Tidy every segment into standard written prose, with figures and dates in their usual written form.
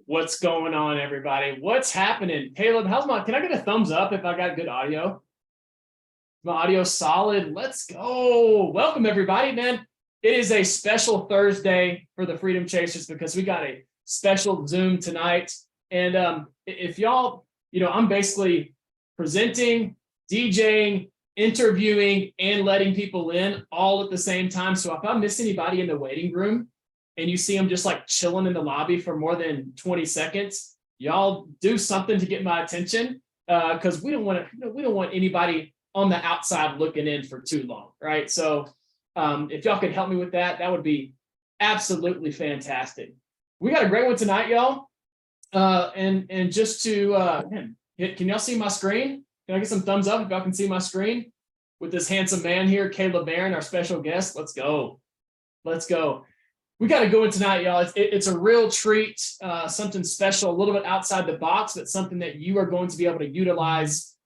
What's going on, everybody? What's happening? Caleb, can I get a thumbs up if I got good audio? My audio solid. Let's go. Welcome, everybody, man. It is a special Thursday for the Freedom Chasers because we got a special Zoom tonight. And if y'all, I'm basically presenting, DJing, interviewing, and letting people in all at the same time. So if I miss anybody in the waiting room, and you see them just like chilling in the lobby for more than 20 seconds, y'all do something to get my attention because we don't want anybody on the outside looking in for too long, right? So if y'all could help me with that, that would be absolutely fantastic. We got a great one tonight, y'all. And just to, can y'all see my screen? Can I get some thumbs up if y'all can see my screen? With this handsome man here, Caleb Marin, our special guest. Let's go. Let's go. We got to go in tonight, y'all. It's a real treat, something special, a little bit outside the box, but something that you are going to be able to utilize.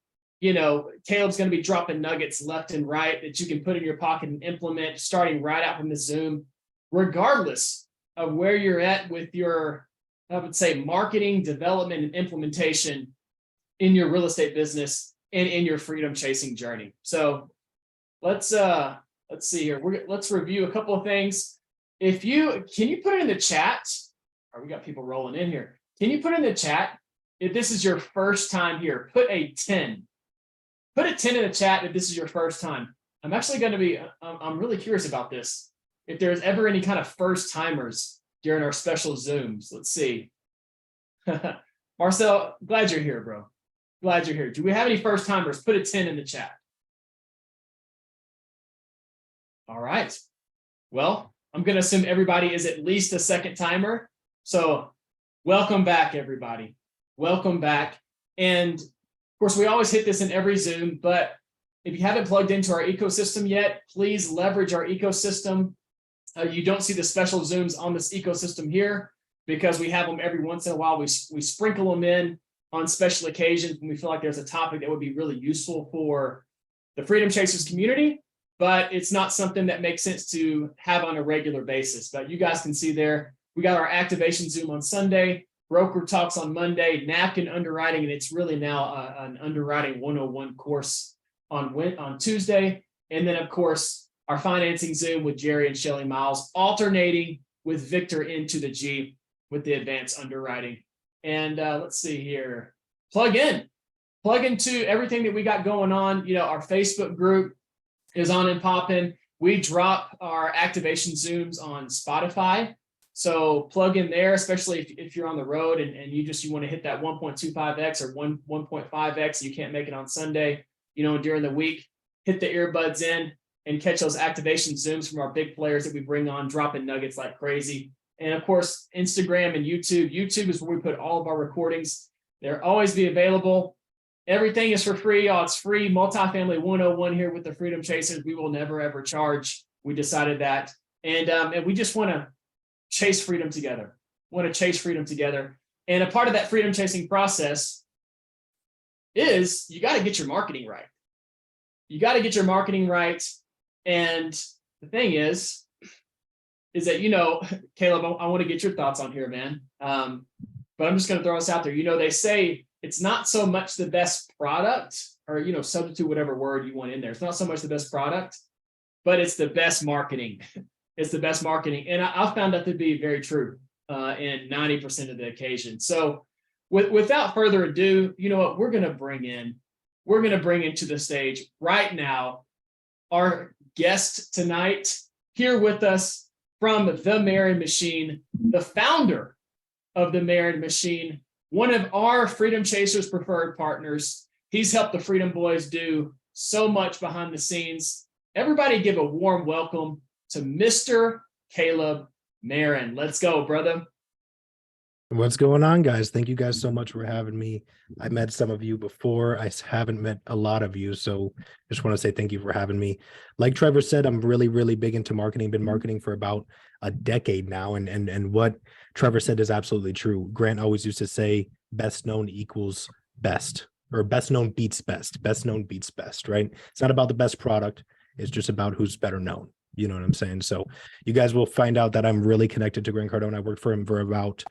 Caleb's going to be dropping nuggets left and right that you can put in your pocket and implement starting right out from the Zoom, regardless of where you're at with your, I would say, marketing, development, and implementation in your real estate business and in your freedom chasing journey. So let's see here. Let's review a couple of things. Can you put it in the chat? Or we got people rolling in here. Can you put in the chat if this is your first time here? Put a 10. Put a 10 in the chat if this is your first time. I'm actually going to be, I'm really curious about this. If there's ever any kind of first timers during our special Zooms. Let's see. Marcel, glad you're here, bro. Glad you're here. Do we have any first timers? Put a 10 in the chat. All right. Well, I'm going to assume everybody is at least a second timer. So welcome back, everybody. Welcome back. And of course, we always hit this in every Zoom, but if you haven't plugged into our ecosystem yet, please leverage our ecosystem. You don't see the special Zooms on this ecosystem here because we have them every once in a while. We sprinkle them in on special occasions when we feel like there's a topic that would be really useful for the Freedom Chasers community. But it's not something that makes sense to have on a regular basis. But you guys can see there, we got our activation Zoom on Sunday, broker talks on Monday, napkin underwriting, and it's really now an underwriting 101 course on Tuesday. And then, of course, our financing Zoom with Jerry and Shelly Miles, alternating with Victor into the G with the advanced underwriting. And let's see here, plug into everything that we got going on. Our Facebook group is on and popping. We drop our activation Zooms on Spotify. So plug in there, especially if you're on the road and you want to hit that 1.25x or 1.5x, you can't make it on Sunday, during the week, hit the earbuds in and catch those activation Zooms from our big players that we bring on, dropping nuggets like crazy. And of course, Instagram and YouTube. YouTube is where we put all of our recordings. They'll always be available. Everything is for free, y'all. It's free. Multifamily 101 here with the Freedom Chasers. We will never, ever charge. We decided that. And we just want to chase freedom together. And a part of that freedom chasing process is you got to get your marketing right. And the thing is that, Caleb, I want to get your thoughts on here, man. But I'm just going to throw this out there. They say, it's not so much the best product or, substitute whatever word you want in there. It's not so much the best product, but it's the best marketing. It's the best marketing. And I found that to be very true in 90% of the occasion. So without further ado, you know what, we're going to bring into the stage right now our guest tonight here with us from the Marin Machine, the founder of the Marin Machine, one of our Freedom Chasers preferred partners. He's helped the Freedom Boys do so much behind the scenes. Everybody give a warm welcome to Mr. Caleb Marin. Let's go, brother. What's going on, guys? Thank you guys so much for having me. I met some of you before. I haven't met a lot of you, so just want to say thank you for having me. Like Trevor said, I'm really, really big into marketing. Been marketing for about a decade now, and what Trevor said is absolutely true. Grant always used to say, best known equals best, or best known beats best. Best known beats best, right? It's not about the best product. It's just about who's better known. You know what I'm saying? So you guys will find out that I'm really connected to Grant Cardone. I worked for him for about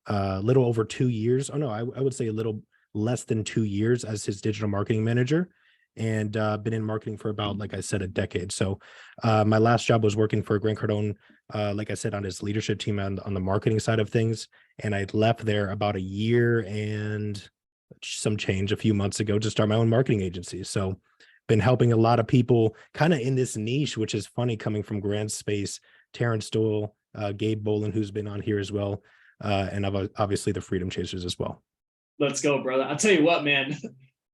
a little over 2 years. Oh no, I would say a little less than 2 years as his digital marketing manager, and been in marketing for about, like I said, a decade. So my last job was working for Grant Cardone, like I said, on his leadership team on the marketing side of things. And I left there about a year and some change a few months ago to start my own marketing agency. So been helping a lot of people kind of in this niche, which is funny coming from Grant's space, Terrence, Doyle, Gabe, who's been on here as well, and obviously the Freedom Chasers as well. Let's go, brother. I'll tell you what, man,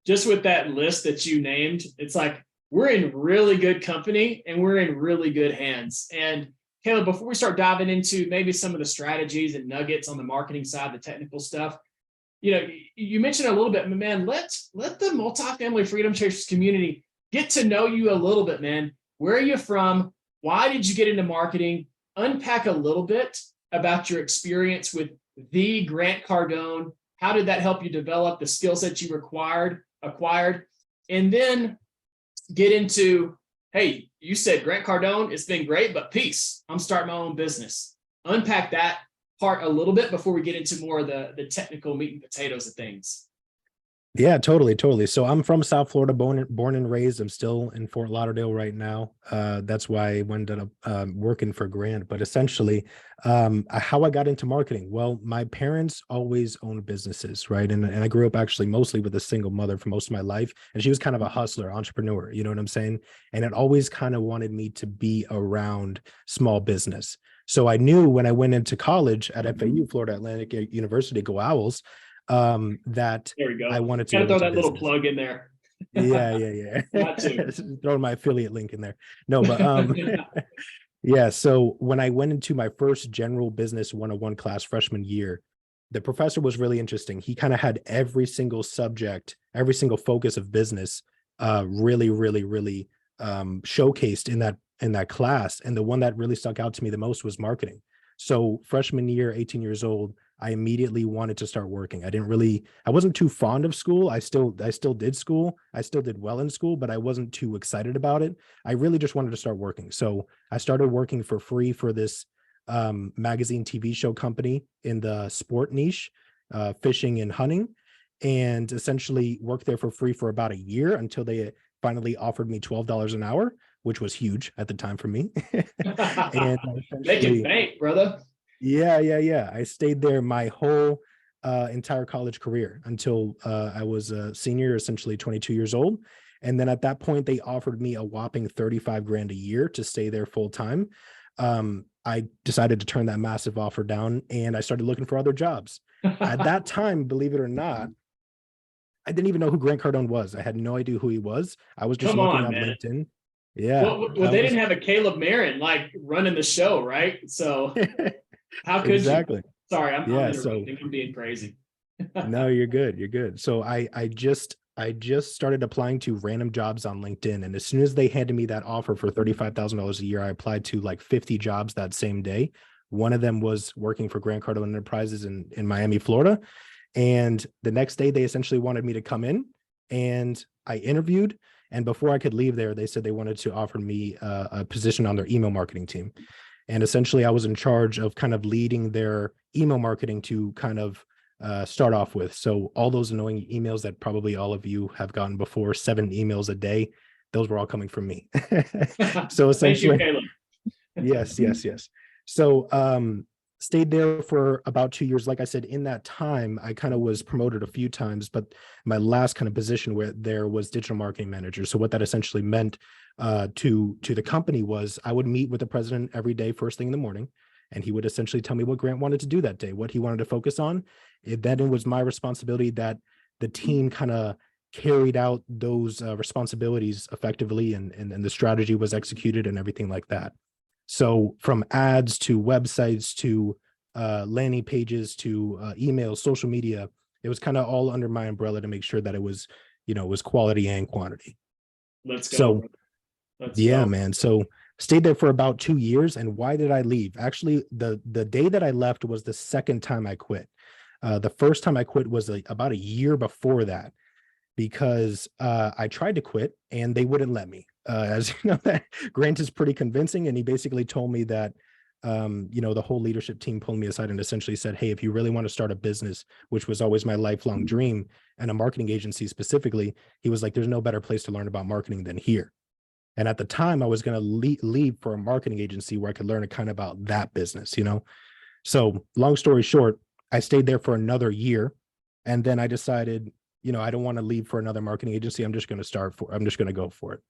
just with that list that you named, it's like we're in really good company and we're in really good hands. And Caleb, before we start diving into maybe some of the strategies and nuggets on the marketing side, the technical stuff, you mentioned a little bit, man, let the multifamily Freedom Chasers community get to know you a little bit, man. Where are you from? Why did you get into marketing? Unpack a little bit about your experience with the Grant Cardone. How did that help you develop the skill sets you acquired? And then get into, hey, you said Grant Cardone, it's been great, but peace, I'm starting my own business. Unpack that part a little bit before we get into more of the technical meat and potatoes of things. Yeah, totally. So I'm from South Florida, born and raised. I'm still in Fort Lauderdale right now. That's why I ended up working for Grant. But essentially, how I got into marketing. Well, my parents always owned businesses, right? And I grew up actually mostly with a single mother for most of my life. And she was kind of a hustler, entrepreneur, you know what I'm saying? And it always kind of wanted me to be around small business. So I knew when I went into college at FAU, Florida Atlantic University, go Owls, that there we go. I wanted to gotta throw that business. Little plug in there. Yeah. Throwing my affiliate link in there. No, but yeah. So when I went into my first general business 101 class freshman year, the professor was really interesting. He kind of had every single subject, every single focus of business, really showcased in that class. And the one that really stuck out to me the most was marketing. So freshman year, 18 years old, I immediately wanted to start working. I wasn't too fond of school. I still did school. I still did well in school, but I wasn't too excited about it. I really just wanted to start working. So I started working for free for this magazine TV show company in the sport niche, fishing and hunting, and essentially worked there for free for about a year until they finally offered me $12 an hour, which was huge at the time for me. And making bank, brother. Yeah. I stayed there my whole entire college career until I was a senior, essentially 22 years old. And then at that point, they offered me a whopping 35 grand a year to stay there full time. I decided to turn that massive offer down and I started looking for other jobs. At that time, believe it or not, I didn't even know who Grant Cardone was. I had no idea who he was. I was just looking on LinkedIn. Yeah. Well, they didn't have a Caleb Marin like running the show, right? So how could exactly. you? Sorry, I'm interrupting. I'm being crazy. No, you're good. So I just started applying to random jobs on LinkedIn. And as soon as they handed me that offer for $35,000 a year, I applied to like 50 jobs that same day. One of them was working for Grant Cardone Enterprises in Miami, Florida. And the next day they essentially wanted me to come in and I interviewed. And before I could leave there, they said they wanted to offer me a position on their email marketing team. And essentially I was in charge of kind of leading their email marketing to kind of start off with. So all those annoying emails that probably all of you have gotten before, 7 emails a day, those were all coming from me. So essentially, thank you, yes. So stayed there for about 2 years. Like I said, in that time, I kind of was promoted a few times, but my last kind of position where there was digital marketing manager. So what that essentially meant to the company was I would meet with the president every day, first thing in the morning, and he would essentially tell me what Grant wanted to do that day, what he wanted to focus on. Then it was my responsibility that the team kind of carried out those responsibilities effectively, and the strategy was executed and everything like that. So from ads to websites to landing pages to emails, social media, it was kind of all under my umbrella to make sure that it was, was quality and quantity. Let's go. So yeah, man. So stayed there for about 2 years. And why did I leave? Actually, the day that I left was the second time I quit. The first time I quit was about a year before that, because I tried to quit and they wouldn't let me. As you know, that Grant is pretty convincing, and he basically told me that the whole leadership team pulled me aside and essentially said, hey, if you really want to start a business, which was always my lifelong dream, and a marketing agency specifically, he was like, there's no better place to learn about marketing than here. And at the time, I was going to leave for a marketing agency where I could learn kind of about that business, So long story short, I stayed there for another year. And then I decided, I don't want to leave for another marketing agency. I'm just going to go for it.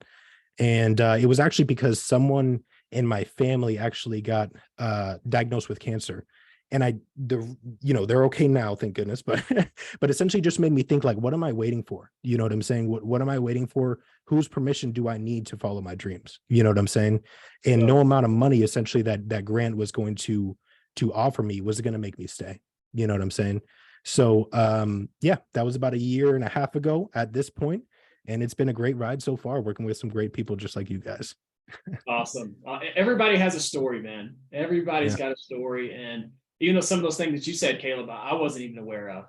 And it was actually because someone in my family actually got diagnosed with cancer. And they're okay now, thank goodness. But but essentially just made me think, like, what am I waiting for? You know what I'm saying? What am I waiting for? Whose permission do I need to follow my dreams? You know what I'm saying? And no amount of money essentially that Grant was going to offer me was going to make me stay. You know what I'm saying? So that was about a year and a half ago at this point. And it's been a great ride so far, working with some great people just like you guys. Awesome. Everybody has a story, man. Everybody's got a story. And even though some of those things that you said, Caleb, I wasn't even aware of.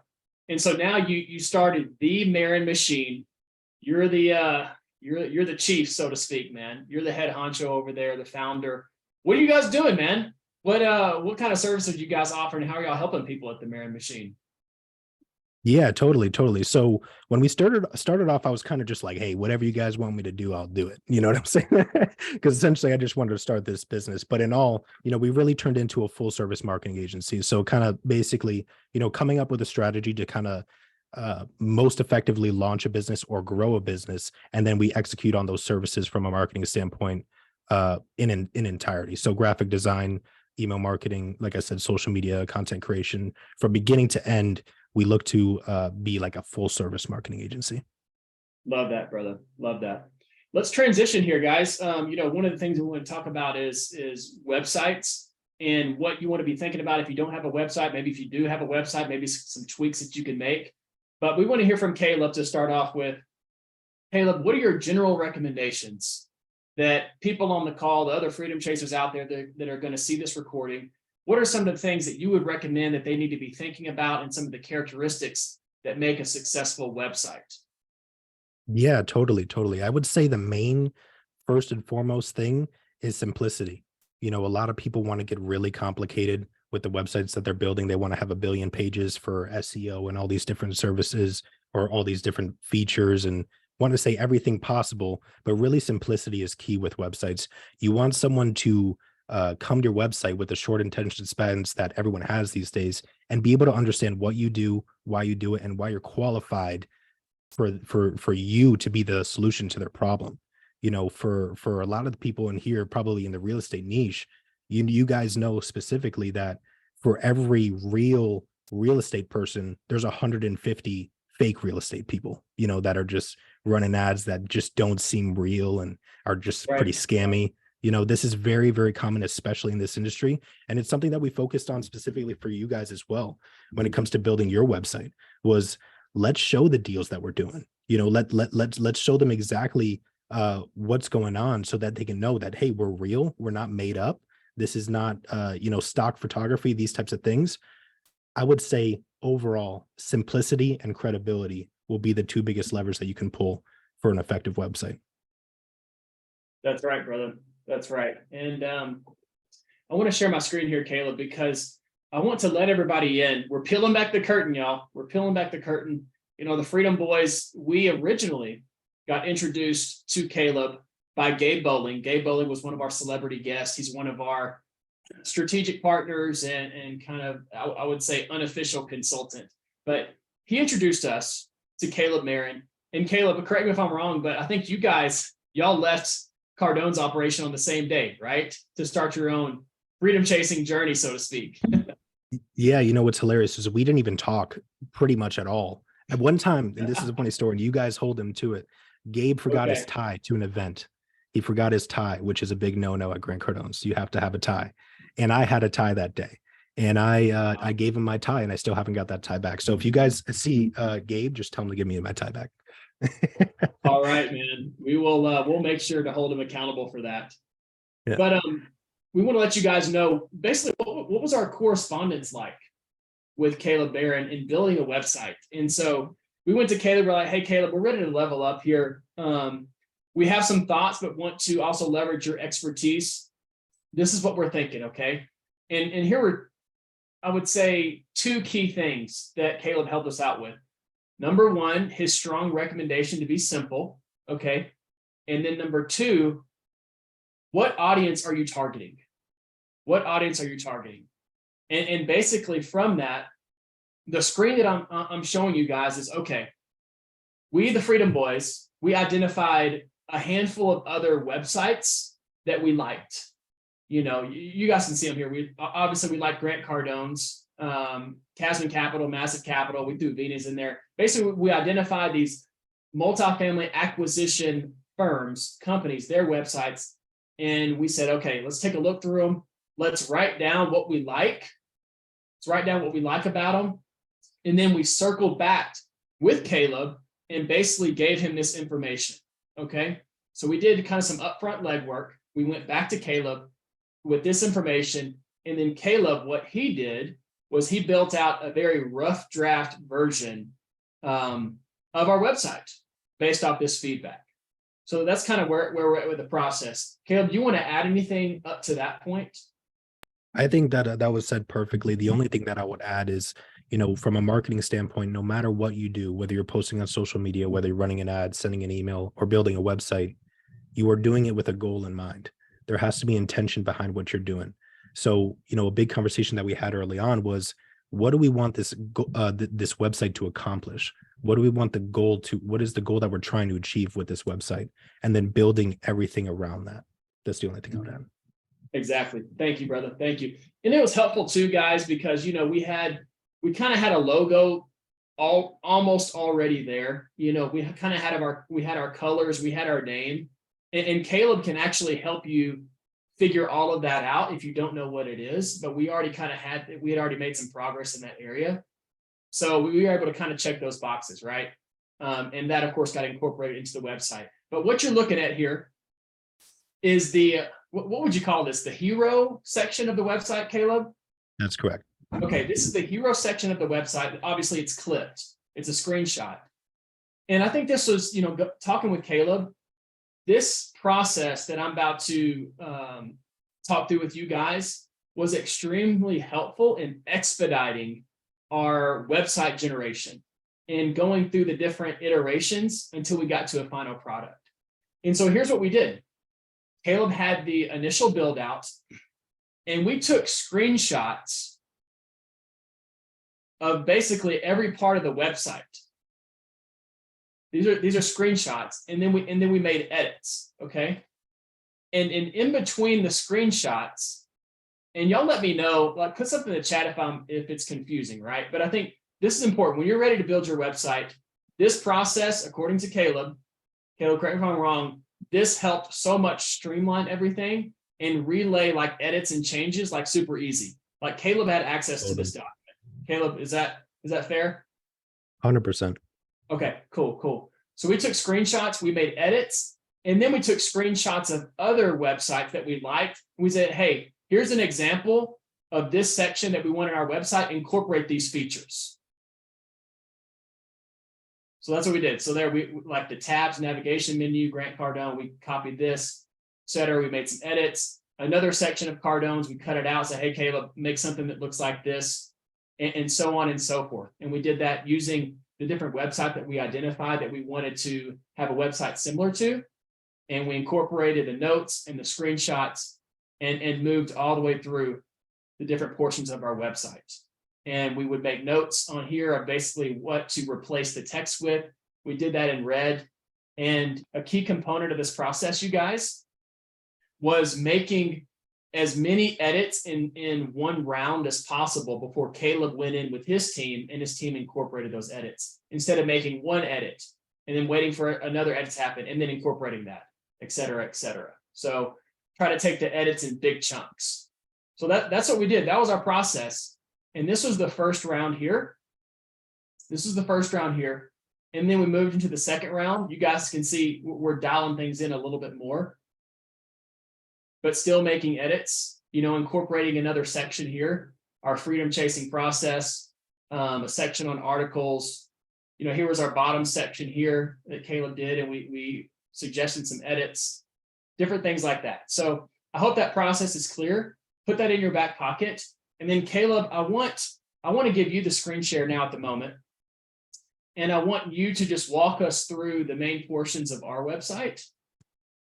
And so now you started the Marin machine. You're the you're the chief, so to speak, man. You're the head honcho over there, the founder. What are you guys doing, man? What kind of services do you guys offer, and how are y'all helping people at the Marin machine? Yeah, totally. So when we started off, I was kind of just like, hey, whatever you guys want me to do, I'll do it. You know what I'm saying? Because essentially I just wanted to start this business. But in all, we really turned into a full service marketing agency. So kind of basically, coming up with a strategy to kind of most effectively launch a business or grow a business. And then we execute on those services from a marketing standpoint in entirety. So graphic design, email marketing, like I said, social media, content creation, from beginning to end. We look to be like a full service marketing agency. Love that, brother. Love that. Let's transition here, guys. One of the things we want to talk about is websites and what you want to be thinking about if you don't have a website. Maybe if you do have a website, maybe some tweaks that you can make. But we want to hear from Caleb to start off with. Caleb, what are your general recommendations that people on the call, the other freedom chasers out there that are going to see this recording, what are some of the things that you would recommend that they need to be thinking about, and some of the characteristics that make a successful website? Yeah, totally. I would say the main first and foremost thing is simplicity. A lot of people want to get really complicated with the websites that they're building. They want to have a billion pages for SEO and all these different services or all these different features, and want to say everything possible. But really, simplicity is key with websites. You want someone to come to your website with the short attention spans that everyone has these days, and be able to understand what you do, why you do it, and why you're qualified for you to be the solution to their problem. For a lot of the people in here, probably in the real estate niche, you guys know specifically that for every real estate person, there's 150 fake real estate people, that are just running ads that just don't seem real and are just pretty scammy. This is very, very common, especially in this industry. And it's something that we focused on specifically for you guys as well. When it comes to building your website, was let's show the deals that we're doing. Let's show them exactly what's going on, so that they can know that, hey, we're real. We're not made up. This is not, stock photography, these types of things. I would say overall, simplicity and credibility will be the two biggest levers that you can pull for an effective website. That's right, brother. That's right. And I want to share my screen here, Caleb, because I want to let everybody in. We're peeling back the curtain, y'all. We're peeling back the curtain. The Freedom Boys, we originally got introduced to Caleb by Gabe Bowling. Gabe Bowling was one of our celebrity guests. He's one of our strategic partners and kind of, I would say, unofficial consultant. But he introduced us to Caleb Marin. And Caleb, correct me if I'm wrong, but I think y'all left Cardone's operation on the same day, right? To start your own freedom chasing journey, so to speak. Yeah, what's hilarious is we didn't even talk pretty much at all. At one time, and this is a funny story, and you guys hold him to it, Gabe forgot his tie to an event. He forgot his tie, which is a big no-no at Grant Cardone. So you have to have a tie. And I had a tie that day. And I gave him my tie, and I still haven't got that tie back. So if you guys see Gabe, just tell him to give me my tie back. All right, man. We will we'll make sure to hold him accountable for that. Yeah. But we want to let you guys know basically what was our correspondence like with Caleb Marin in building a website. And so we went to Caleb, we're like, hey Caleb, we're ready to level up here. We have some thoughts, but want to also leverage your expertise. This is what we're thinking, okay? And here were, I would say, two key things that Caleb helped us out with. Number one, his strong recommendation to be simple. Okay. And then number two, what audience are you targeting? What audience are you targeting? And basically from that, the screen that I'm showing you guys is, okay, we, the Freedom Boys, we identified a handful of other websites that we liked. You know, you guys can see them here. We obviously like Grant Cardone's, Casman Capital, Massive Capital. We threw Venus in there. Basically, we identified these multifamily acquisition firms, companies, their websites, and we said, okay, let's take a look through them. Let's write down what we like. Let's write down what we like about them. And then we circled back with Caleb and basically gave him this information. Okay. So we did kind of some upfront legwork. We went back to Caleb with this information. And then Caleb, what he did was he built out a very rough draft version of our website based off this feedback. So that's kind of where we're at with the process. Caleb, do you want to add anything up to that point? I think that that was said perfectly. The only thing that I would add is, you know, from a marketing standpoint, no matter what you do, whether you're posting on social media, whether you're running an ad, sending an email, or building a website, you are doing it with a goal in mind. There has to be intention behind what you're doing. So, you know, a big conversation that we had early on was, what do we want this website to accomplish? What do we want the goal to? What is the goal that we're trying to achieve with this website? And then building everything around that. That's the only thing I would add. Exactly. Thank you, brother. Thank you. And it was helpful too, guys, because, you know, we kind of had a logo almost already there. You know, we kind of had our colors, we had our name, and Caleb can actually help you figure all of that out if you don't know what it is. But we had already made some progress in that area. So we were able to kind of check those boxes, right? And that, of course, got incorporated into the website. But what you're looking at here is what would you call this? The hero section of the website, Caleb? That's correct. Okay, this is the hero section of the website. Obviously, it's clipped. It's a screenshot. And I think this was, you know, talking with Caleb, this process that I'm about to talk through with you guys was extremely helpful in expediting our website generation and going through the different iterations until we got to a final product. And so here's what we did. Caleb had the initial build out, and we took screenshots of basically every part of the website. These are screenshots, and then we made edits. Okay. And in between the screenshots, and y'all let me know, like, put something in the chat if it's confusing, right? But I think this is important. When you're ready to build your website, this process, according to Caleb, correct me if I'm wrong, this helped so much streamline everything and relay like edits and changes like super easy. Like Caleb had access to this document. Caleb, is that fair? 100%. Okay, cool. So we took screenshots, we made edits, and then we took screenshots of other websites that we liked. We said, hey, here's an example of this section that we want in our website, incorporate these features. So that's what we did. So there we like the tabs, navigation menu, Grant Cardone, we copied this, et cetera. We made some edits. Another section of Cardone's, we cut it out, say, hey, Caleb, make something that looks like this, and so on and so forth. And we did that using the different website that we identified that we wanted to have a website similar to. And we incorporated the notes and the screenshots and moved all the way through the different portions of our website. And we would make notes on here of basically what to replace the text with. We did that in red. And a key component of this process, you guys, was making as many edits in one round as possible before Caleb went in with his team and his team incorporated those edits, instead of making one edit and then waiting for another edit to happen and then incorporating that, et cetera, et cetera. So try to take the edits in big chunks. So that's what we did. That was our process. And this was the first round here. And then we moved into the second round. You guys can see we're dialing things in a little bit more, but still making edits, you know, incorporating another section here, our freedom chasing process, a section on articles. You know, here was our bottom section here that Caleb did, and we suggested some edits, different things like that. So I hope that process is clear. put that in your back pocket. And then Caleb, I want to give you the screen share now at the moment. And I want you to just walk us through the main portions of our website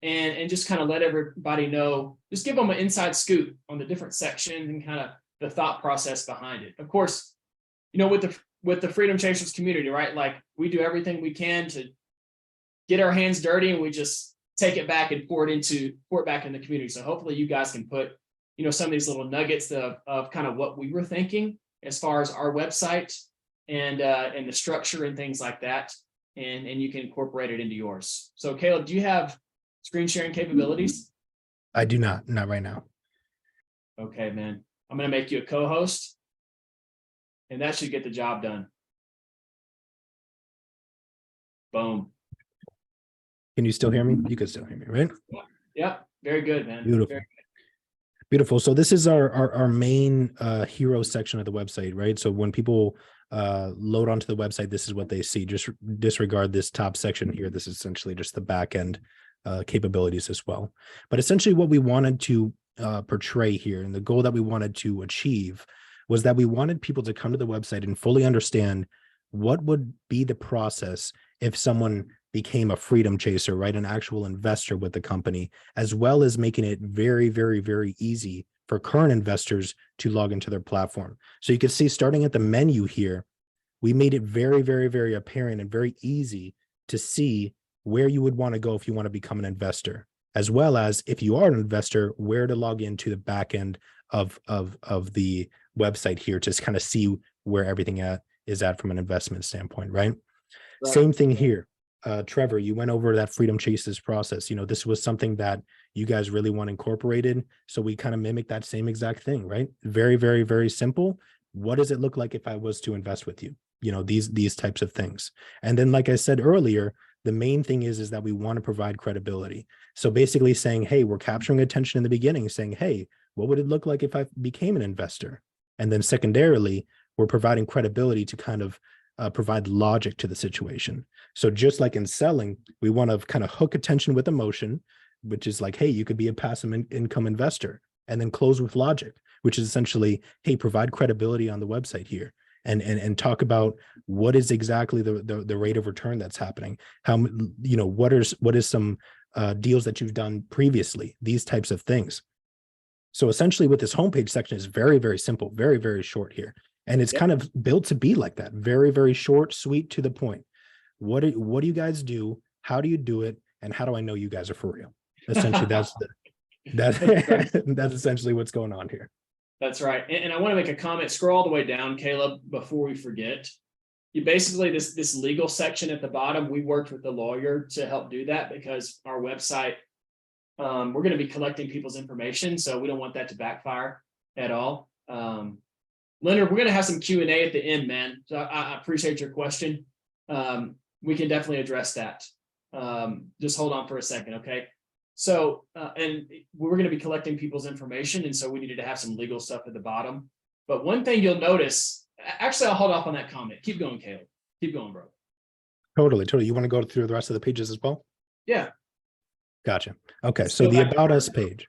and just kind of let everybody know, just give them an inside scoop on the different sections and kind of the thought process behind it. Of course, with the Freedom Chasers community, right? Like we do everything we can to get our hands dirty and we just take it back and pour it back in the community. So hopefully you guys can put, some of these little nuggets of kind of what we were thinking as far as our website and the structure and things like that. And you can incorporate it into yours. So Caleb, do you have screen sharing capabilities? I do not right now. Okay, man. I'm going to make you a co-host and that should get the job done. Boom. Can you still hear me? You can still hear me, right? Yep. Very good, man. Beautiful. Very good. Beautiful. So this is our main hero section of the website, right? So when people load onto the website, this is what they see. Just disregard this top section here. This is essentially just the back end capabilities as well. But essentially what we wanted to portray here and the goal that we wanted to achieve was that we wanted people to come to the website and fully understand what would be the process if someone became a freedom chaser, right? An actual investor with the company, as well as making it very, very, very easy for current investors to log into their platform. So you can see starting at the menu here, we made it very, very, very apparent and very easy to see where you would want to go if you want to become an investor, as well as if you are an investor, where to log into the back end of the website here to kind of see where everything is at from an investment standpoint, right? Same thing here. Trevor, you went over that Freedom Chasers process. This was something that you guys really want incorporated. So we kind of mimic that same exact thing, right? Very, very, very simple. What does it look like if I was to invest with you? These types of things. And then, like I said earlier, the main thing is that we want to provide credibility. So basically saying, hey, we're capturing attention in the beginning, saying, hey, what would it look like if I became an investor? And then secondarily, we're providing credibility to kind of provide logic to the situation. So just like in selling, we want to kind of hook attention with emotion, which is like, hey, you could be a passive income investor, and then close with logic, which is essentially, hey, provide credibility on the website here and talk about what is exactly the rate of return that's happening. How, what is some deals that you've done previously, these types of things. So essentially with this homepage section is very, very simple, very, very short here. And it's kind of built to be like that. Very, very short, sweet, to the point. What do you guys do? How do you do it? And how do I know you guys are for real? Essentially, that's essentially what's going on here. That's right. And I want to make a comment. Scroll all the way down, Caleb, before we forget. You basically, this legal section at the bottom, we worked with the lawyer to help do that because our website, we're going to be collecting people's information. So we don't want that to backfire at all. Leonard, we're going to have some Q&A at the end, man. So I appreciate your question. We can definitely address that. Just hold on for a second, okay? So, and we're going to be collecting people's information, and so we needed to have some legal stuff at the bottom. But one thing you'll notice, actually, I'll hold off on that comment. Keep going, Caleb. Keep going, bro. Totally. You want to go through the rest of the pages as well? Yeah. Gotcha. Okay, so the About Us page.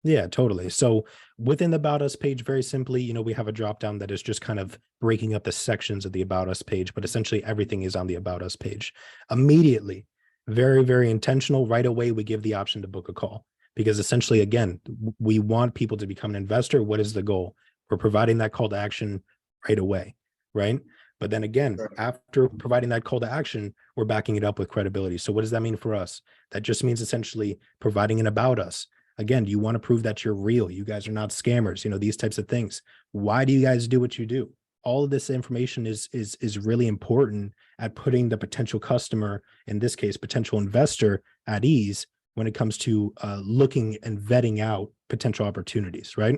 Yeah, totally. So within the About Us page, very simply, we have a drop down that is just kind of breaking up the sections of the About Us page, but essentially everything is on the About Us page. Immediately, very, very intentional. Right away, we give the option to book a call because essentially, again, we want people to become an investor. What is the goal? We're providing that call to action right away, right? But then again, after providing that call to action, we're backing it up with credibility. So what does that mean for us? That just means essentially providing an About Us. Again, do you want to prove that you're real? You guys are not scammers, these types of things. Why do you guys do what you do? All of this information is really important at putting the potential customer, in this case, potential investor, at ease when it comes to looking and vetting out potential opportunities, right?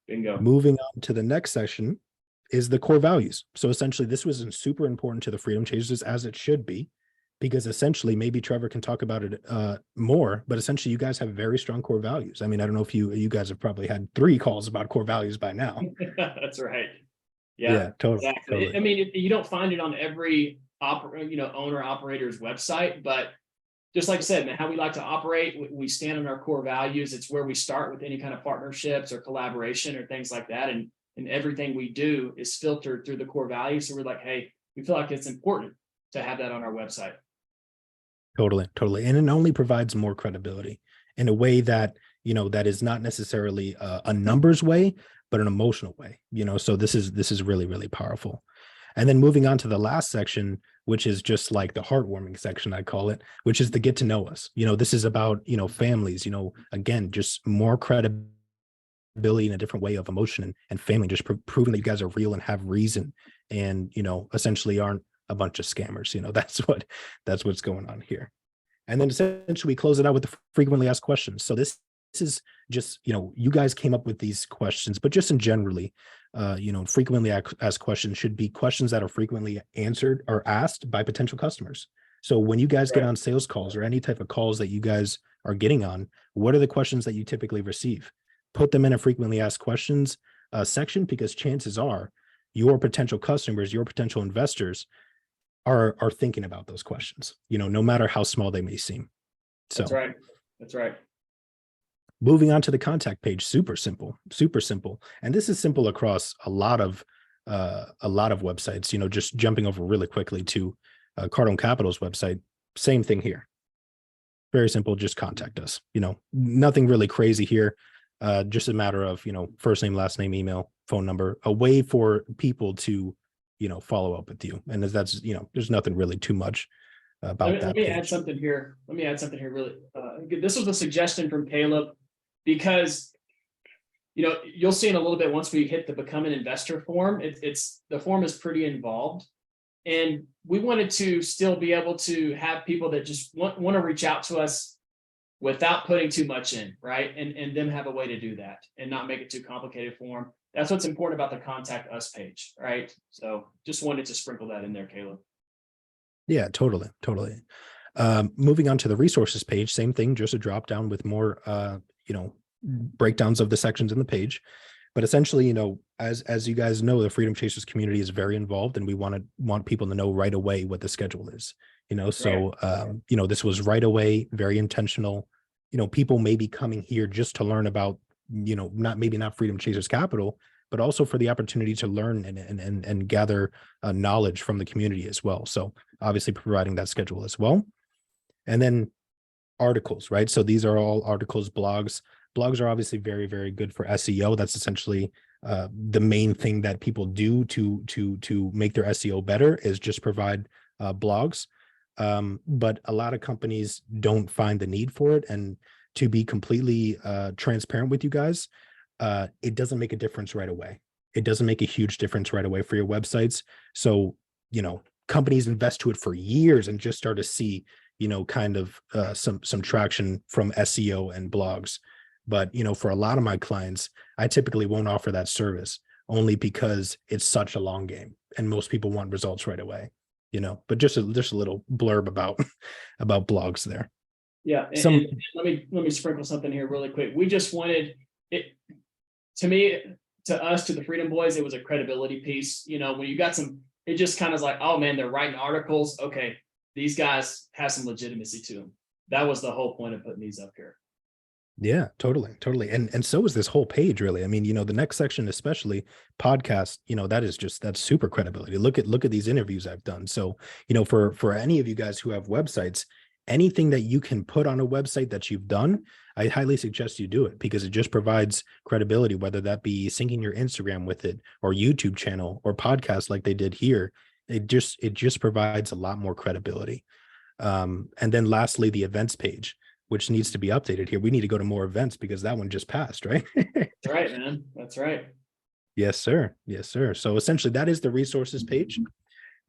Bingo. Moving on to the next section is the core values. So essentially, this was super important to the Freedom Chasers, as it should be, because essentially, maybe Trevor can talk about it more, but essentially you guys have very strong core values. I mean, I don't know if you guys have probably had 3 calls about core values by now. That's right. Yeah, totally. Exactly. Totally. I mean, you don't find it on every owner operator's website, but just like I said, man, how we like to operate, we stand on our core values. It's where we start with any kind of partnerships or collaboration or things like that. And everything we do is filtered through the core values. So we're like, hey, we feel like it's important to have that on our website. Totally, totally. And it only provides more credibility in a way that, that is not necessarily a numbers way, but an emotional way, so this is really, really powerful. And then moving on to the last section, which is just like the heartwarming section, I call it, which is the get to know us. This is about, families, again, just more credibility in a different way of emotion and family, just proving that you guys are real and have reason and, essentially aren't a bunch of scammers. That's what's going on here. And then essentially we close it out with the frequently asked questions. So this is just, you guys came up with these questions, but just in generally, frequently asked questions should be questions that are frequently answered or asked by potential customers. So when you guys get on sales calls or any type of calls that you guys are getting on, what are the questions that you typically receive? Put them in a frequently asked questions section, because chances are your potential customers, your potential investors are thinking about those questions, no matter how small they may seem. So That's right. That's right. Moving on to the contact page, super simple, super simple. And this is simple across a lot of websites, just jumping over really quickly to Cardone Capital's website, same thing here. Very simple, just contact us, nothing really crazy here. Just a matter of, first name, last name, email, phone number, a way for people to, follow up with you. And that's, there's nothing really too much about that. Let me add something here. Really. This was a suggestion from Caleb, because, you'll see in a little bit, once we hit the become an investor form, it's the form is pretty involved. And we wanted to still be able to have people that just want to reach out to us without putting too much in, right? And them have a way to do that and not make it too complicated for them. That's what's important about the contact us page, right? So just wanted to sprinkle that in there, Caleb. Yeah, totally. Moving on to the resources page, same thing, just a drop down with more, breakdowns of the sections in the page. But essentially, as you guys know, the Freedom Chasers community is very involved, and we want people to know right away what the schedule is. So this was right away, very intentional. People may be coming here just to learn about, not Freedom Chasers Capital, but also for the opportunity to learn and gather knowledge from the community as well. So obviously providing that schedule as well. And then articles, right? So these are all articles, blogs. Blogs are obviously very, very good for SEO. That's essentially the main thing that people do to make their SEO better, is just provide blogs. But a lot of companies don't find the need for it. And to be completely transparent with you guys, it doesn't make a difference right away. It doesn't make a huge difference right away for your websites. So, companies invest to it for years and just start to see, kind of some traction from SEO and blogs. But, for a lot of my clients, I typically won't offer that service, only because it's such a long game and most people want results right away, but just a little blurb about blogs there. Yeah. And let me sprinkle something here really quick. We just wanted it, to us, to the Freedom Boys, it was a credibility piece. When you got it just kind of like, oh man, they're writing articles. Okay, these guys have some legitimacy to them. That was the whole point of putting these up here. Yeah, totally. And so is this whole page, really. I mean, the next section, especially podcast, that's super credibility. Look at these interviews I've done. So, for any of you guys who have websites, anything that you can put on a website that you've done, I highly suggest you do it, because it just provides credibility, whether that be syncing your Instagram with it or YouTube channel or podcast like they did here. It just provides a lot more credibility. And then lastly, the events page, which needs to be updated here. We need to go to more events because that one just passed, right? That's right, man. That's right. Yes, sir. So essentially that is the resources page.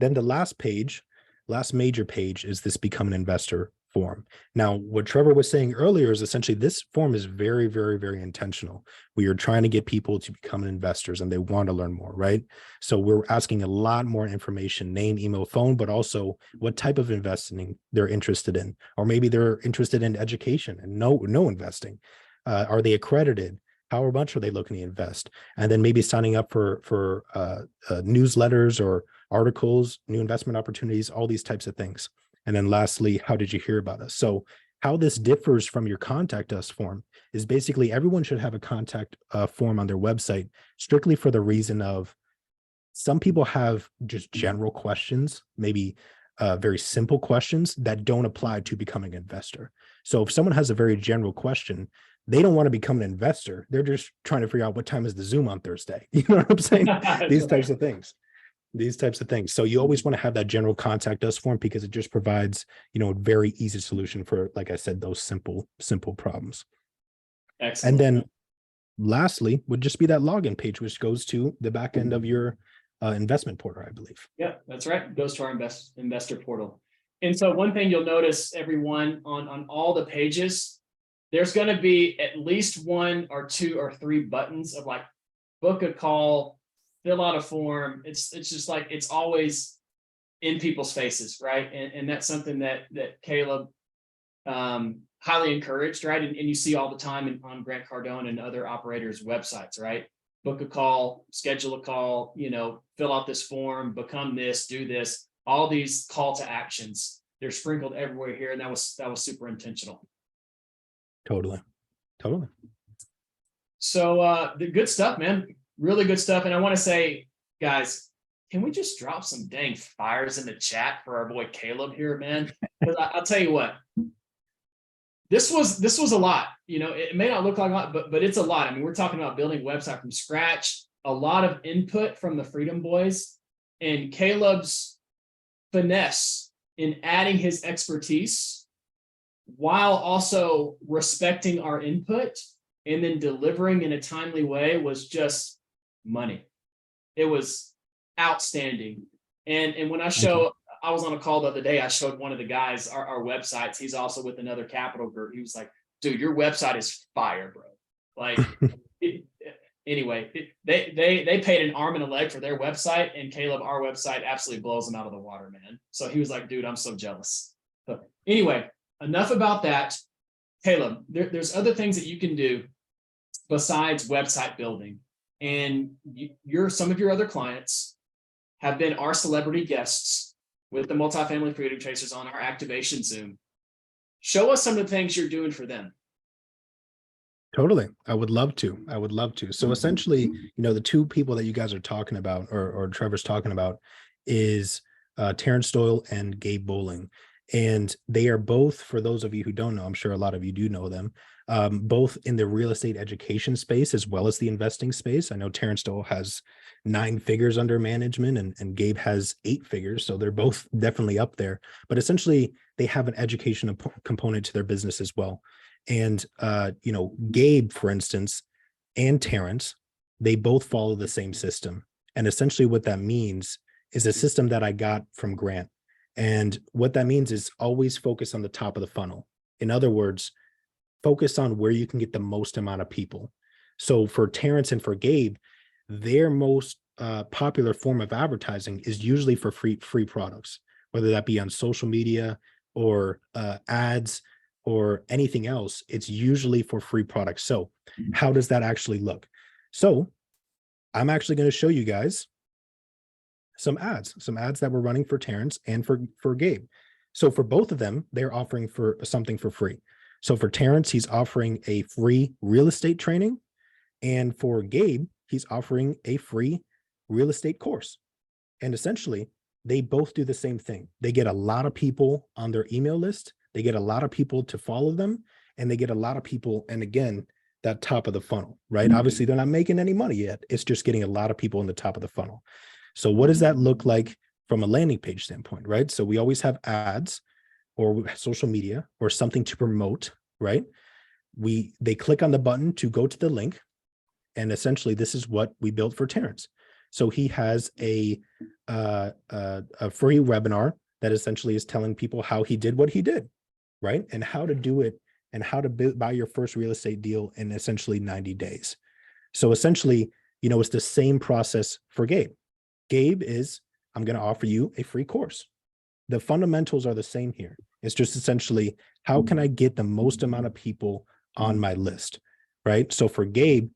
Then the last major page is this become an investor form. Now, what Trevor was saying earlier is essentially this form is very, very, very intentional. We are trying to get people to become investors and they want to learn more, right? So we're asking a lot more information, name, email, phone, but also what type of investing they're interested in, or maybe they're interested in education and no investing. Are they accredited? How much are they looking to invest? And then maybe signing up for newsletters or articles, new investment opportunities, all these types of things. And then lastly, how did you hear about us? So how this differs from your contact us form is basically everyone should have a contact form on their website strictly for the reason of some people have just general questions, maybe very simple questions that don't apply to becoming an investor. So if someone has a very general question, they don't want to become an investor. They're just trying to figure out what time is the Zoom on Thursday. You know what I'm saying? These types of things. These types of things. So you always want to have that general contact us form because it just provides, a very easy solution for, like I said, those simple problems. Excellent. And then lastly would just be that login page, which goes to the back end of your investment portal, I believe. Yeah, that's right. It goes to our investor portal. And so one thing you'll notice, everyone, on all the pages, there's going to be at least 1 or 2 or 3 buttons of like book a call, fill out a form. It's just like it's always in people's faces, right? And that's something that Caleb highly encouraged, right? And you see all the time on Grant Cardone and other operators' websites, right? Book a call, schedule a call, fill out this form, become this, do this. All these call to actions, they're sprinkled everywhere here, and that was super intentional. Totally. So the good stuff, man. Really good stuff. And I want to say, guys, can we just drop some dang fires in the chat for our boy Caleb here, man? Because I'll tell you what, this was a lot. It may not look like a lot, but it's a lot. I mean, we're talking about building a website from scratch, a lot of input from the Freedom Boys, and Caleb's finesse in adding his expertise while also respecting our input and then delivering in a timely way was just money. It was outstanding. And when I was on a call the other day, I showed one of the guys our websites. He's also with another capital group. He was like, dude, your website is fire, bro. Like, anyway, they paid an arm and a leg for their website, and Caleb, our website absolutely blows them out of the water, man. So he was like, dude, I'm so jealous. But anyway, enough about that. Caleb, there's other things that you can do besides website building. And some of your other clients have been our celebrity guests with the Multifamily Freedom Chasers on our activation Zoom. Show us some of the things you're doing for them. Totally. I would love to. So essentially, the 2 people that you guys are talking about, or Trevor's talking about, is Terrence Doyle and Gabe Bowling. And they are both, for those of you who don't know, I'm sure a lot of you do know them, both in the real estate education space as well as the investing space. I know Terrence Doyle has 9 figures under management and Gabe has 8 figures. So they're both definitely up there. But essentially, they have an education component to their business as well. And, Gabe, for instance, and Terrence, they both follow the same system. And essentially what that means is a system that I got from Grant. And what that means is always focus on the top of the funnel. In other words, focus on where you can get the most amount of people. So for Terrence and for Gabe, their most popular form of advertising is usually for free products, whether that be on social media or ads or anything else. It's usually for free products. So how does that actually look? So I'm actually going to show you guys some ads that we're running for Terrence and for Gabe. So for both of them, they're offering for something for free. So for Terrence, he's offering a free real estate training. And for Gabe, he's offering a free real estate course. And essentially, they both do the same thing. They get a lot of people on their email list. They get a lot of people to follow them. And they get a lot of people, and again, that top of the funnel, right? Mm-hmm. Obviously, they're not making any money yet. It's just getting a lot of people in the top of the funnel. So what does that look like from a landing page standpoint, right? So we always have ads or social media or something to promote, right? They click on the button to go to the link. And essentially, this is what we built for Terrence. So he has a free webinar that essentially is telling people how he did what he did, right? And how to do it and how to buy your first real estate deal in essentially 90 days. So essentially, it's the same process for Gabe. Gabe is, I'm going to offer you a free course. The fundamentals are the same here. It's just essentially, how can I get the most amount of people on my list, right? So for Gabe,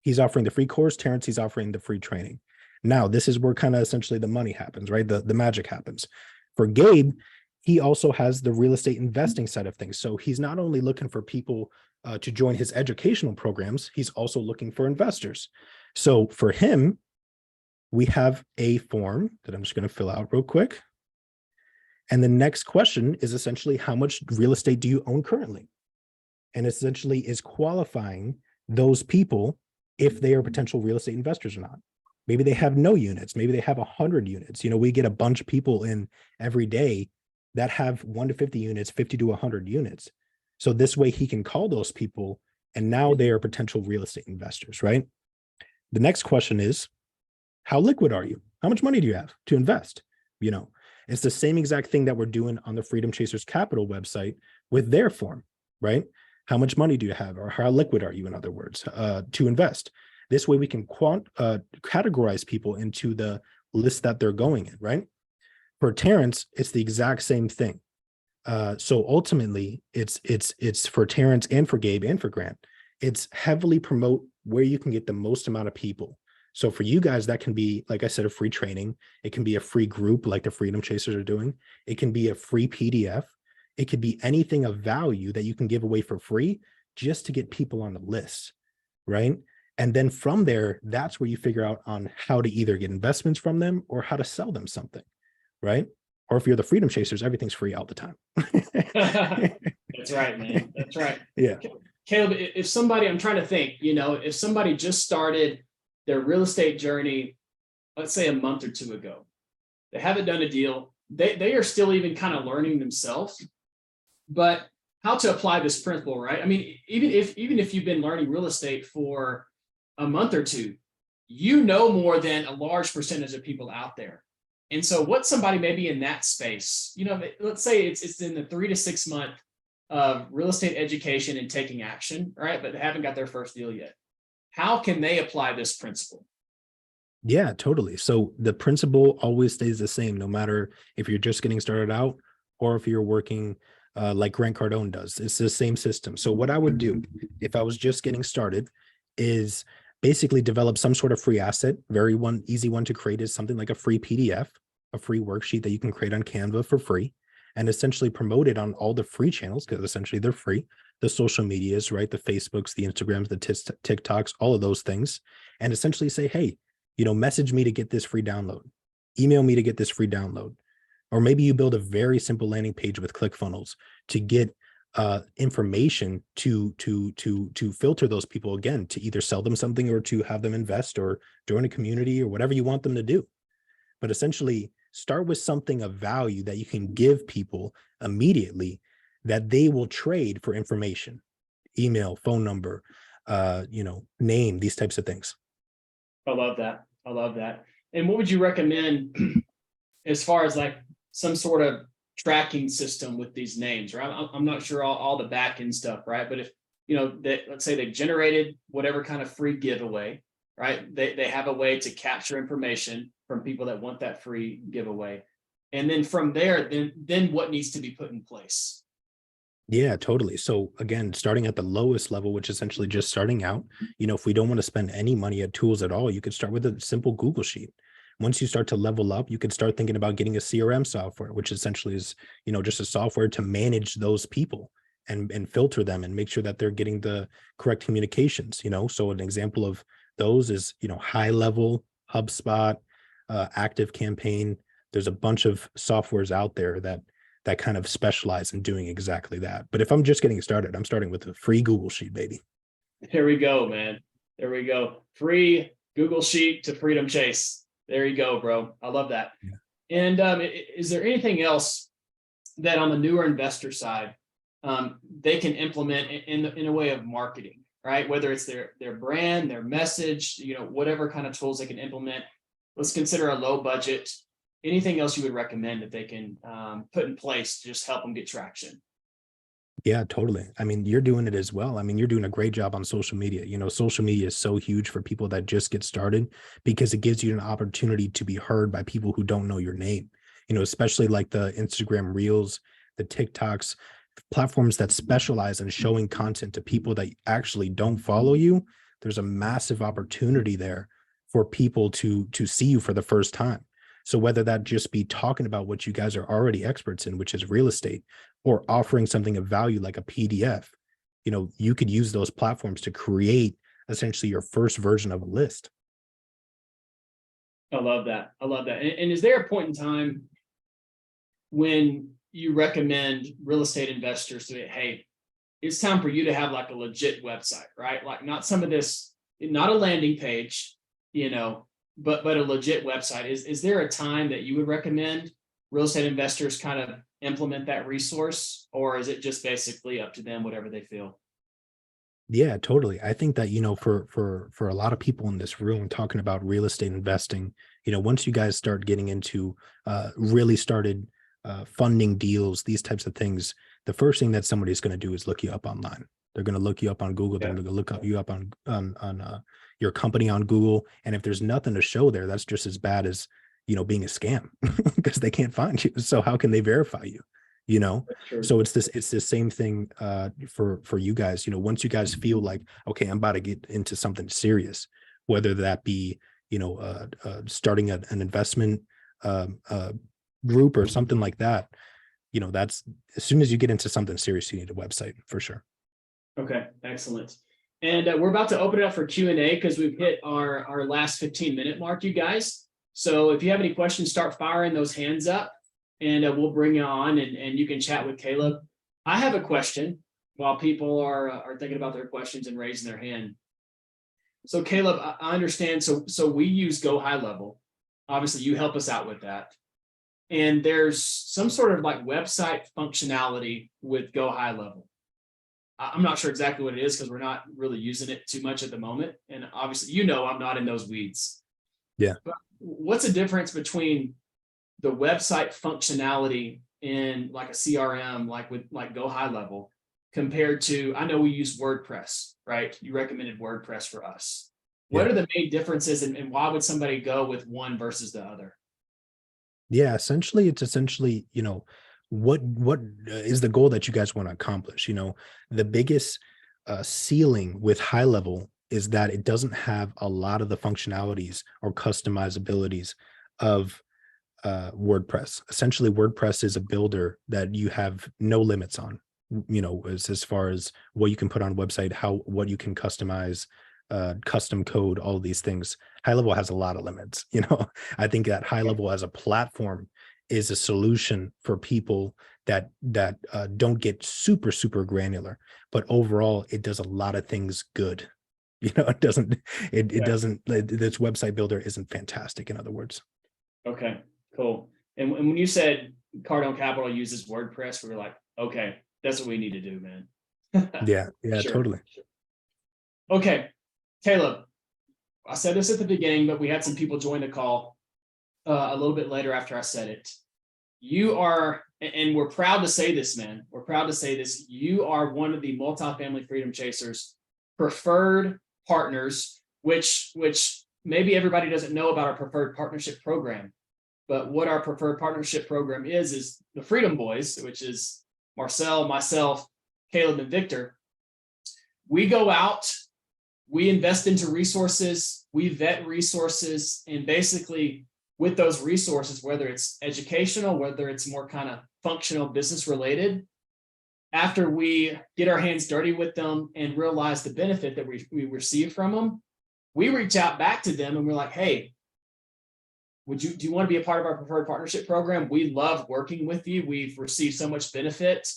he's offering the free course. Terrence, he's offering the free training. Now, this is where kind of essentially the money happens, right? The magic happens. For Gabe, he also has the real estate investing side of things. So he's not only looking for people to join his educational programs, he's also looking for investors. So for him, we have a form that I'm just going to fill out real quick. And the next question is essentially, how much real estate do you own currently? And essentially is qualifying those people if they are potential real estate investors or not. Maybe they have no units. Maybe they have 100 units. We get a bunch of people in every day that have 1 to 50 units, 50 to 100 units. So this way he can call those people and now they are potential real estate investors, right? The next question is, how liquid are you? How much money do you have to invest? It's the same exact thing that we're doing on the Freedom Chasers Capital website with their form, right? How much money do you have, or how liquid are you, in other words, to invest? This way we can categorize people into the list that they're going in, right? For Terrence, it's the exact same thing. So ultimately, it's for Terrence and for Gabe and for Grant. It's heavily promote where you can get the most amount of people. So for you guys, that can be, like I said, a free training. It can be a free group like the Freedom Chasers are doing. It can be a free PDF. It could be anything of value that you can give away for free just to get people on the list, right? And then from there, that's where you figure out on how to either get investments from them or how to sell them something, right? Or if you're the Freedom Chasers, everything's free all the time. That's right, man. That's right. Yeah. Caleb, if somebody, I'm trying to think, if somebody just started their real estate journey, let's say a month or two ago, they haven't done a deal, they are still even kind of learning themselves, but how to apply this principle, right? I mean, even if you've been learning real estate for a month or two, more than a large percentage of people out there. And so what somebody maybe in that space, let's say it's in the 3 to 6 month of real estate education and taking action, right? But they haven't got their first deal yet. How can they apply this principle? Yeah, totally. So the principle always stays the same, no matter if you're just getting started out or if you're working like Grant Cardone does. It's the same system. So what I would do if I was just getting started is basically develop some sort of free asset. Easy one to create is something like a free PDF, a free worksheet that you can create on Canva for free, and essentially promote it on all the free channels, because essentially they're free. The social medias, right? The Facebooks, the Instagrams, the TikToks, all of those things. And essentially say, hey, message me to get this free download. Email me to get this free download. Or maybe you build a very simple landing page with ClickFunnels to get information to filter those people, again, to either sell them something or to have them invest or join a community or whatever you want them to do. But essentially start with something of value that you can give people immediately that they will trade for information, email, phone number, name, these types of things. I love that. I love that. And what would you recommend as far as like some sort of tracking system with these names, right? I'm not sure all the back end stuff, right? But if, let's say they generated whatever kind of free giveaway, right? They have a way to capture information from people that want that free giveaway. And then from there, then what needs to be put in place? Yeah, totally. So again, starting at the lowest level, which is essentially just starting out, if we don't want to spend any money at tools at all, you could start with a simple Google Sheet. Once you start to level up, you could start thinking about getting a CRM software, which essentially is, just a software to manage those people and filter them and make sure that they're getting the correct communications. So an example of those is, High Level, HubSpot, Active Campaign. There's a bunch of softwares out there that kind of specialize in doing exactly that. But if I'm just getting started, I'm starting with a free Google Sheet, baby. There we go, man. There we go. Free Google Sheet to Freedom Chase. There you go, bro. I love that. Yeah. And is there anything else that on the newer investor side, they can implement in a way of marketing, right? Whether it's their brand, their message, whatever kind of tools they can implement. Let's consider a low budget. Anything else you would recommend that they can put in place to just help them get traction? Yeah, totally. I mean, you're doing it as well. I mean, you're doing a great job on social media. Social media is so huge for people that just get started because it gives you an opportunity to be heard by people who don't know your name, especially like the Instagram Reels, the TikToks, platforms that specialize in showing content to people that actually don't follow you. There's a massive opportunity there for people to see you for the first time. So whether that just be talking about what you guys are already experts in, which is real estate, or offering something of value like a PDF, you could use those platforms to create essentially your first version of a list. I love that. I love that. And is there a point in time when you recommend real estate investors to, hey, it's time for you to have like a legit website, right? Like not some of this, not a landing page, but a legit website. Is there a time that you would recommend real estate investors kind of implement that resource, or is it just basically up to them, whatever they feel? Yeah, totally. I think that, for a lot of people in this room talking about real estate investing, once you guys start getting into really started funding deals, these types of things, the first thing that somebody's going to do is look you up online. They're going to look you up on Google. They're going to look up you up on your company on Google. And if there's nothing to show there, that's just as bad as, being a scam because they can't find you. So how can they verify you? So it's the same thing for you guys. Once you guys feel like, okay, I'm about to get into something serious, whether that be starting an investment group or something like that, that's as soon as you get into something serious, you need a website for sure. Okay, excellent. And we're about to open it up for Q&A because we've hit our last 15-minute mark, you guys. So if you have any questions, start firing those hands up. And we'll bring you on and you can chat with Caleb. I have a question while people are thinking about their questions and raising their hand. So Caleb, I understand. So we use Go High Level. Obviously, you help us out with that. And there's some sort of like website functionality with Go High Level. I'm not sure exactly what it is because we're not really using it too much at the moment. And obviously, I'm not in those weeds. Yeah. But what's the difference between the website functionality in like a CRM, like Go High Level, compared to, I know we use WordPress, right? You recommended WordPress for us. What are the main differences and why would somebody go with one versus the other? Yeah, essentially, what is the goal that you guys want to accomplish? The biggest ceiling with High Level is that it doesn't have a lot of the functionalities or customizabilities of WordPress. Essentially, WordPress is a builder that you have no limits on, as far as what you can put on a website, what you can customize, custom code, all of these things. High Level has a lot of limits. I think that High Level as a platform is a solution for people that don't get super, super granular, but overall it does a lot of things good. It doesn't, this website builder isn't fantastic, in other words. Okay, cool. And when you said Cardone Capital uses WordPress, we were like, okay, that's what we need to do, man. Yeah, Sure. totally. Okay, Caleb, I said this at the beginning, but we had some people join the call a little bit later after I said it. You are, and we're proud to say this, man. We're proud to say this. You are one of the Multifamily Freedom Chasers preferred partners, which maybe everybody doesn't know about our preferred partnership program. But what our preferred partnership program is the Freedom Boys, which is Marcel, myself, Caleb, and Victor. We go out, we invest into resources, we vet resources, and basically with those resources, whether it's educational, whether it's more kind of functional business related, after we get our hands dirty with them and realize the benefit that we receive from them, we reach out back to them and we're like, hey, do you want to be a part of our preferred partnership program? We love working with you. We've received so much benefit.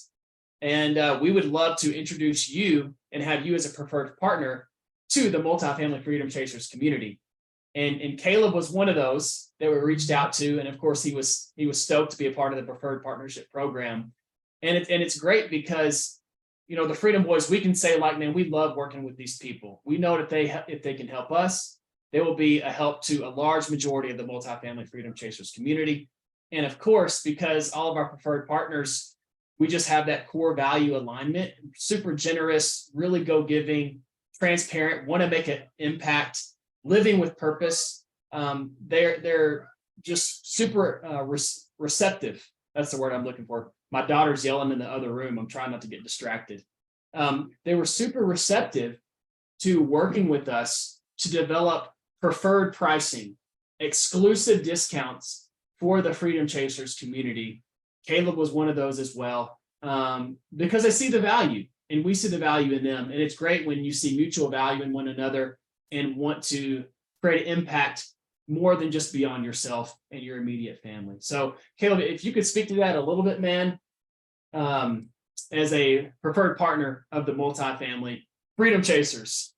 And we would love to introduce you and have you as a preferred partner to the Multifamily Freedom Chasers community. And Caleb was one of those that we reached out to. And of course, he was stoked to be a part of the preferred partnership program. And it's great because, the Freedom Boys, we can say like, man, we love working with these people. We know that if they can help us, they will be a help to a large majority of the Multifamily Freedom Chasers community. And of course, because all of our preferred partners, we just have that core value alignment, super generous, really go-giving, transparent, want to make an impact, living with purpose. They're just super receptive. That's the word I'm looking for. My daughter's yelling in the other room. I'm trying not to get distracted. They were super receptive to working with us to develop preferred pricing, exclusive discounts for the Freedom Chasers community. Caleb was one of those as well, because I see the value and we see the value in them. And it's great when you see mutual value in one another and want to create impact more than just beyond yourself and your immediate family. So Caleb, if you could speak to that a little bit, man, as a preferred partner of the Multifamily Freedom Chasers.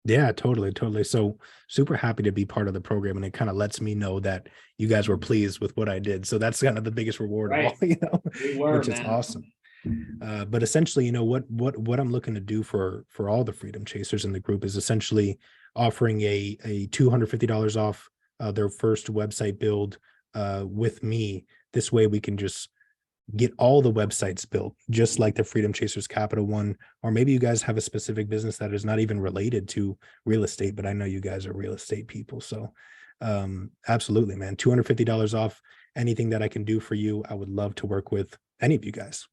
Yeah, totally. So super happy to be part of the program, and it kind of lets me know that you guys were pleased with what I did. So that's kind of the biggest reward of all, We were, which is awesome. But essentially, what I'm looking to do for all the Freedom Chasers in the group is essentially offering a $250 off their first website build with me. This way we can just get all the websites built, just like the Freedom Chasers Capital one. Or maybe you guys have a specific business that is not even related to real estate, but I know you guys are real estate people. So absolutely, man, $250 off. Anything that I can do for you, I would love to work with any of you guys.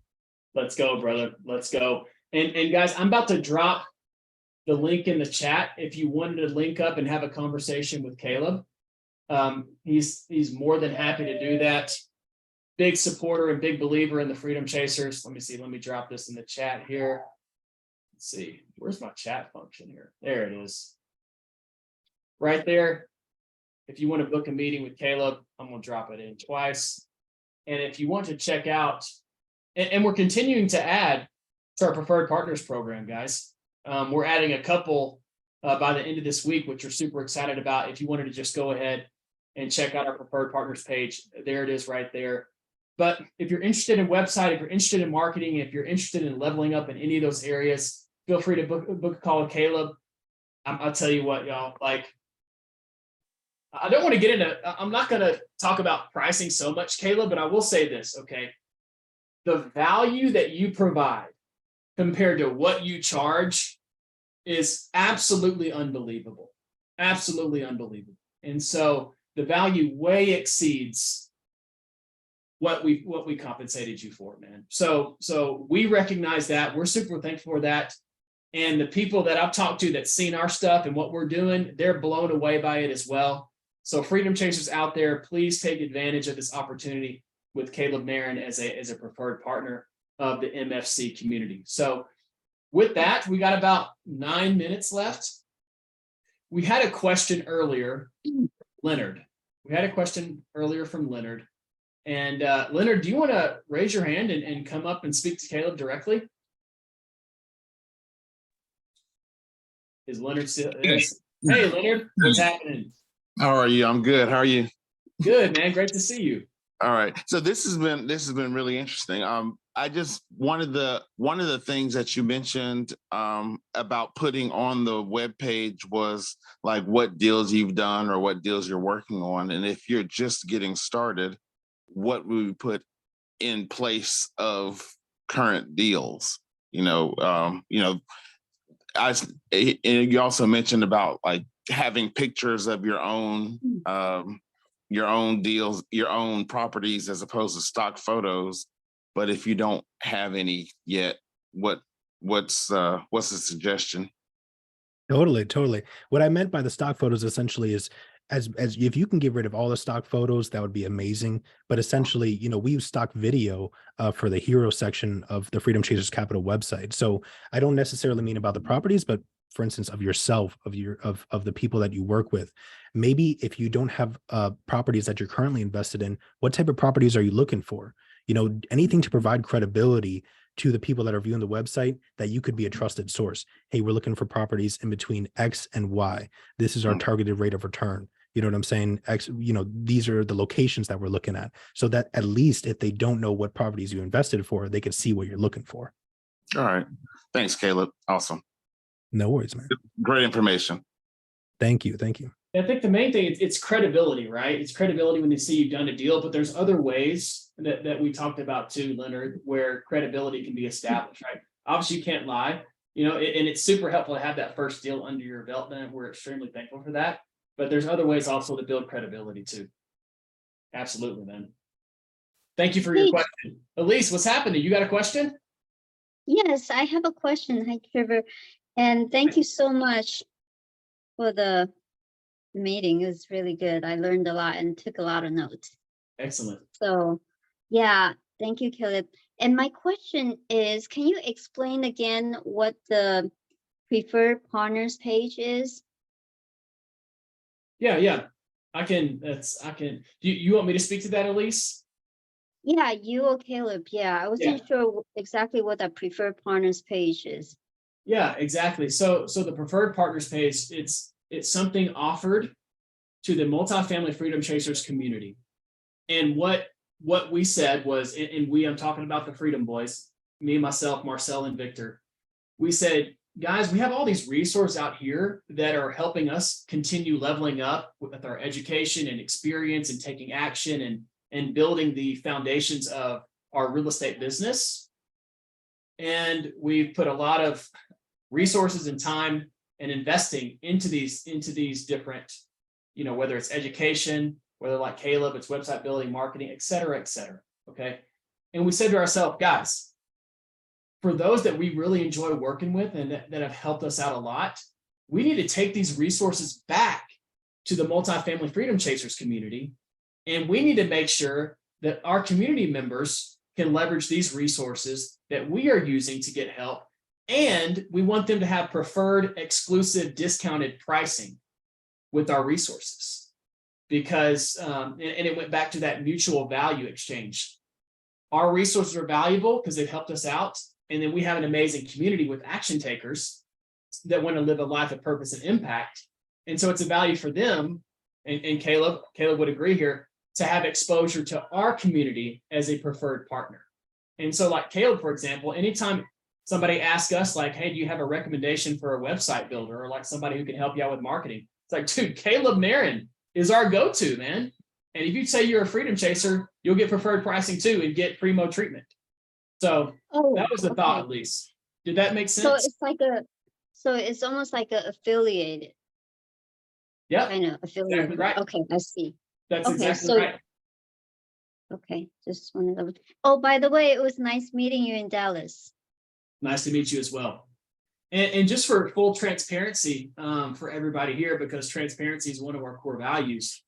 Let's go, brother. Let's go. And guys, I'm about to drop the link in the chat. If you wanted to link up and have a conversation with Caleb, he's more than happy to do that. Big supporter and big believer in the Freedom Chasers. Let me see. Let me drop this in the chat here. Let's see. Where's my chat function here? There it is. Right there. If you want to book a meeting with Caleb, I'm going to drop it in twice. And if you want to check out, and we're continuing to add to our preferred partners program, guys. We're adding a couple by the end of this week, which we're super excited about. If you wanted to just go ahead and check out our preferred partners page, there it is right there. But if you're interested in website, if you're interested in marketing, if you're interested in leveling up in any of those areas, feel free to book a call with Caleb. I'll tell you what, y'all, like, I don't want to get into, I'm not going to talk about pricing so much, Caleb, but I will say this, okay? The value that you provide compared to what you charge is absolutely unbelievable. Absolutely unbelievable. And so the value way exceeds what we compensated you for, man. So we recognize that. We're super thankful for that. And the people that I've talked to that's seen our stuff and what we're doing, they're blown away by it as well. So Freedom Chasers out there, please take advantage of this opportunity with Caleb Marin as a preferred partner of the MFC community. So with that, we got about 9 minutes left. We had a question earlier, Leonard. We had a question earlier from Leonard. And Leonard, do you want to raise your hand and come up and speak to Caleb directly? Is Leonard still? Hey, Leonard, what's happening? How are you? I'm good. How are you? Good, man. Great to see you. All right. So this has been really interesting. I just one of the things that you mentioned about putting on the webpage was like what deals you've done or what deals you're working on, and if you're just getting started, what would we put in place of current deals? You also mentioned about like having pictures of your own deals, your own properties as opposed to stock photos. But if you don't have any yet, what's the suggestion? Totally. What I meant by the stock photos essentially is as if you can get rid of all the stock photos, that would be amazing. But essentially, we use stock video for the hero section of the Freedom Chasers Capital website. So I don't necessarily mean about the properties, but for instance, of yourself, of the people that you work with. Maybe if you don't have properties that you're currently invested in, what type of properties are you looking for? Anything to provide credibility to the people that are viewing the website, that you could be a trusted source. Hey, we're looking for properties in between X and Y. This is our targeted rate of return. You know what I'm saying? X, these are the locations that we're looking at, so that at least if they don't know what properties you invested for, they can see what you're looking for. All right. Thanks, Caleb. Awesome. No worries, man. Great information. Thank you. I think the main thing, it's credibility, right? It's credibility when they see you've done a deal, but there's other ways that we talked about too, Leonard, where credibility can be established, right? Obviously you can't lie, and it's super helpful to have that first deal under your belt, man. We're extremely thankful for that. But there's other ways also to build credibility too. Absolutely, man. Thank you for your question. Elise, what's happening? You got a question? Yes, I have a question. Hi, Trevor. And thank you so much for the meeting. It was really good. I learned a lot and took a lot of notes. Excellent. So, yeah, thank you, Caleb. And my question is, can you explain again what the preferred partners page is? Yeah. I can, you want me to speak to that, Elise? Yeah, you or Caleb. Yeah, I wasn't sure exactly what that preferred partners page is. Yeah, exactly. So the preferred partners page, it's something offered to the multifamily freedom chasers community. And what we said was, and I'm talking about the Freedom Boys, me, myself, Marcel, and Victor. We said, guys, we have all these resources out here that are helping us continue leveling up with our education and experience and taking action and building the foundations of our real estate business. And we've put a lot of resources and time and investing into these different, whether it's education, whether like Caleb, it's website building, marketing, et cetera, et cetera. Okay. And we said to ourselves, guys, for those that we really enjoy working with and that have helped us out a lot, we need to take these resources back to the multifamily freedom chasers community. And we need to make sure that our community members can leverage these resources that we are using to get help. And we want them to have preferred, exclusive, discounted pricing with our resources. Because, and it went back to that mutual value exchange. Our resources are valuable because they've helped us out. And then we have an amazing community with action takers that want to live a life of purpose and impact. And so it's a value for them. And Caleb would agree here, to have exposure to our community as a preferred partner. And so like Caleb, for example, anytime somebody asks us like, hey, do you have a recommendation for a website builder or like somebody who can help you out with marketing? It's like, dude, Caleb Marin is our go-to, man. And if you say you're a freedom chaser, you'll get preferred pricing too and get primo treatment. So that was the thought, at least. Did that make sense? So it's like so it's almost like a affiliated. Yeah. Kind of affiliated. Exactly right. Okay, I see. That's okay, exactly so, right. Okay, just wanted to. Oh, by the way, it was nice meeting you in Dallas. Nice to meet you as well. And just for full transparency for everybody here, because transparency is one of our core values.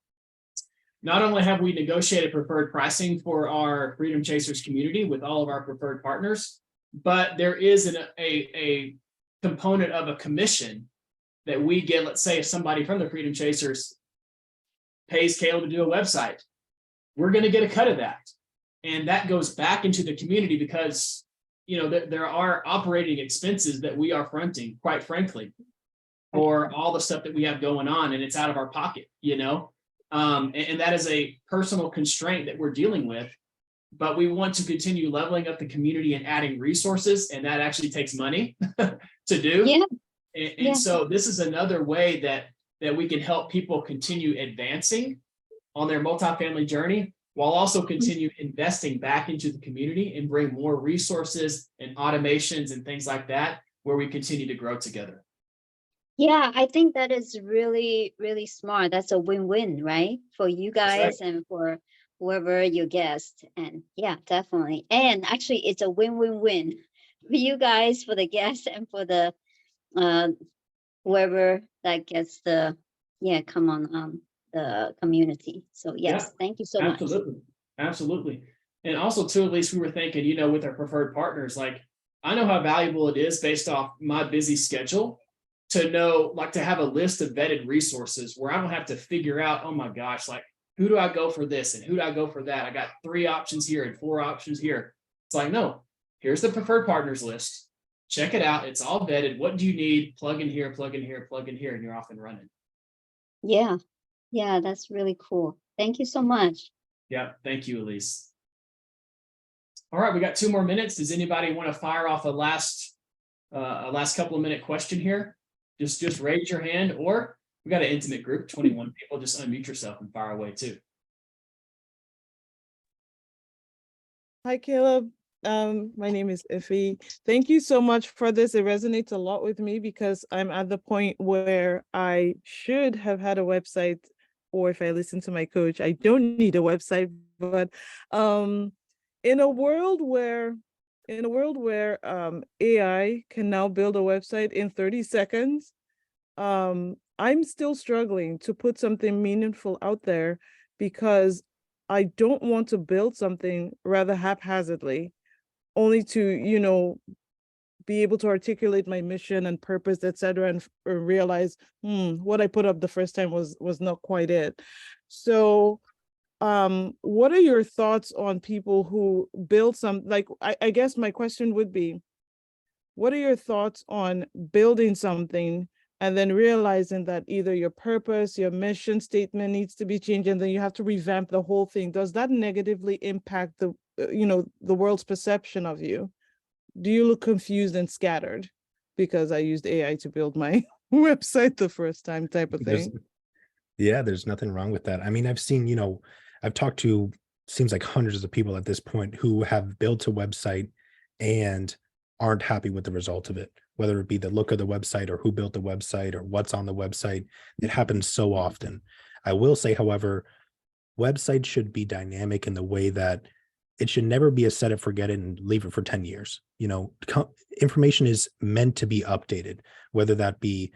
Not only have we negotiated preferred pricing for our Freedom Chasers community with all of our preferred partners, but there is a component of a commission that we get. Let's say if somebody from the Freedom Chasers pays Caleb to do a website, we're going to get a cut of that. And that goes back into the community because, there are operating expenses that we are fronting, quite frankly, for all the stuff that we have going on, and it's out of our pocket, and that is a personal constraint that we're dealing with. But we want to continue leveling up the community and adding resources, and that actually takes money to do. Yeah. And so this is another way that we can help people continue advancing on their multifamily journey, while also continue investing back into the community and bring more resources and automations and things like that, where we continue to grow together. Yeah, I think that is really, really smart. That's a win-win, right? For you guys and for whoever your guest. And yeah, definitely. And actually, it's a win-win-win for you guys, for the guests, and for the whoever that gets the come on the community. So yes, thank you so much. Absolutely. And also too, at least we were thinking, with our preferred partners, like I know how valuable it is based off my busy schedule to know, like to have a list of vetted resources where I don't have to figure out, oh my gosh, like who do I go for this and who do I go for that? I got 3 options here and 4 options here. It's like, no, here's the preferred partners list. Check it out. It's all vetted. What do you need? Plug in here, plug in here, plug in here, and you're off and running. Yeah, that's really cool. Thank you so much. Yeah, thank you, Elise. All right, we got 2 more minutes. Does anybody want to fire off a last couple of minute question here? Just raise your hand, or we got an intimate group, 21 people. Just unmute yourself and fire away too. Hi, Caleb. My name is Iffy. Thank you so much for this. It resonates a lot with me because I'm at the point where I should have had a website, or if I listen to my coach, I don't need a website. But in a world where AI can now build a website in 30 seconds, I'm still struggling to put something meaningful out there because I don't want to build something rather haphazardly, only to, be able to articulate my mission and purpose, etc., and realize, what I put up the first time was not quite it. So, what are your thoughts on people who build some, like, I guess my question would be, what are your thoughts on building something and then realizing that either your purpose, your mission statement needs to be changed, and then you have to revamp the whole thing? Does that negatively impact the world's perception of you? Do you look confused and scattered because I used AI to build my website the first time, type of thing? There's nothing wrong with that. I mean, I've seen, I've talked to, seems like hundreds of people at this point who have built a website and aren't happy with the result of it, whether it be the look of the website or who built the website or what's on the website. It happens so often. I will say, however, websites should be dynamic in the way that it should never be a set it, forget it, and leave it for 10 years. Information is meant to be updated, whether that be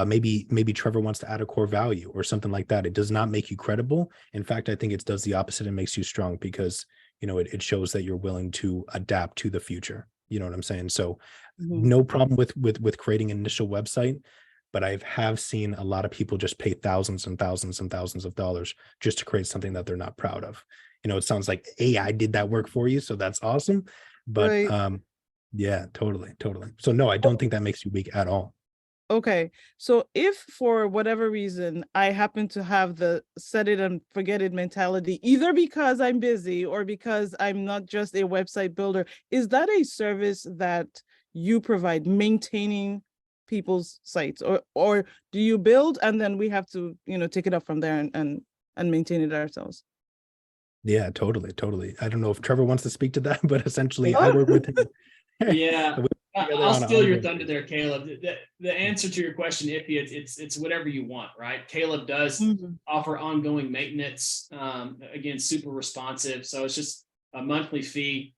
maybe Trevor wants to add a core value or something like that. It does not make you credible. In fact, I think it does the opposite. It makes you strong because, it shows that you're willing to adapt to the future. You know what I'm saying? So no problem with creating an initial website, but I have seen a lot of people just pay thousands and thousands and thousands of dollars just to create something that they're not proud of. It sounds like AI did that work for you, so that's awesome. But Right. Yeah, totally. So no, I don't think that makes you weak at all. Okay, so if for whatever reason I happen to have the set it and forget it mentality, either because I'm busy or because I'm not just a website builder, is that a service that you provide, maintaining people's sites, or do you build and then we have to, take it up from there and maintain it ourselves? Yeah, totally. I don't know if Trevor wants to speak to that, but essentially I work with him. Yeah, We work together I'll on an steal your ongoing thunder there, Caleb. The answer to your question, Iffy, it's whatever you want, right? Caleb does offer ongoing maintenance. Again, super responsive. So it's just a monthly fee,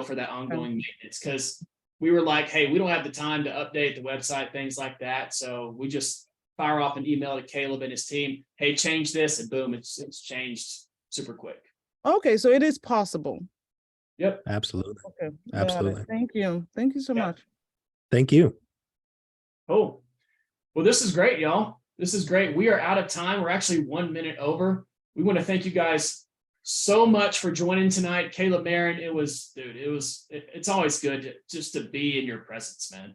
for that ongoing maintenance. Because we were like, hey, we don't have the time to update the website, things like that. So we just fire off an email to Caleb and his team. Hey, change this, and boom, it's changed super quick. Okay, so it is possible. Yep. Absolutely. Okay. Absolutely. Thank you. Thank you so much. Thank you. Cool. Well, this is great, y'all. This is great. We are out of time. We're actually 1 minute over. We want to thank you guys so much for joining tonight. Caleb, Marin, it's always good just to be in your presence, man.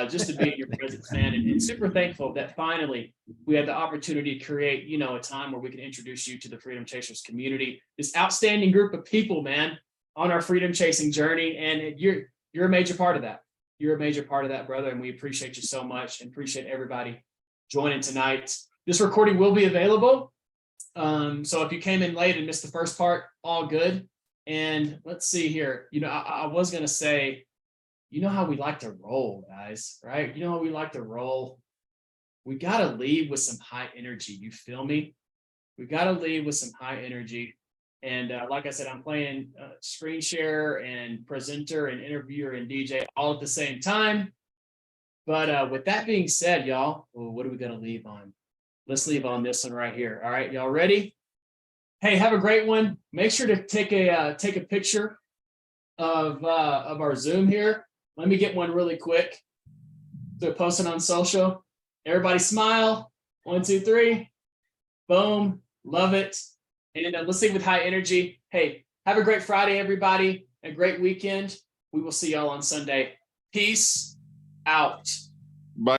Just to be in your presence, man. And super thankful that finally we had the opportunity to create, a time where we can introduce you to the Freedom Chasers community, this outstanding group of people, man, on our freedom chasing journey. And you're a major part of that. You're a major part of that, brother. And we appreciate you so much and appreciate everybody joining tonight. This recording will be available. So if you came in late and missed the first part, all good. And let's see here. I was going to say, how we like to roll, guys, right? How we like to roll. We got to lead with some high energy. You feel me? We got to lead with some high energy. And like I said, I'm playing screen share and presenter and interviewer and DJ all at the same time. But with that being said, y'all, what are we going to leave on? Let's leave on this one right here. All right, y'all ready? Hey, have a great one. Make sure to take a picture of our Zoom here. Let me get one really quick. So post it on social. Everybody smile. 1, 2, 3. Boom. Love it. And let's leave with high energy. Hey, have a great Friday, everybody. A great weekend. We will see y'all on Sunday. Peace out.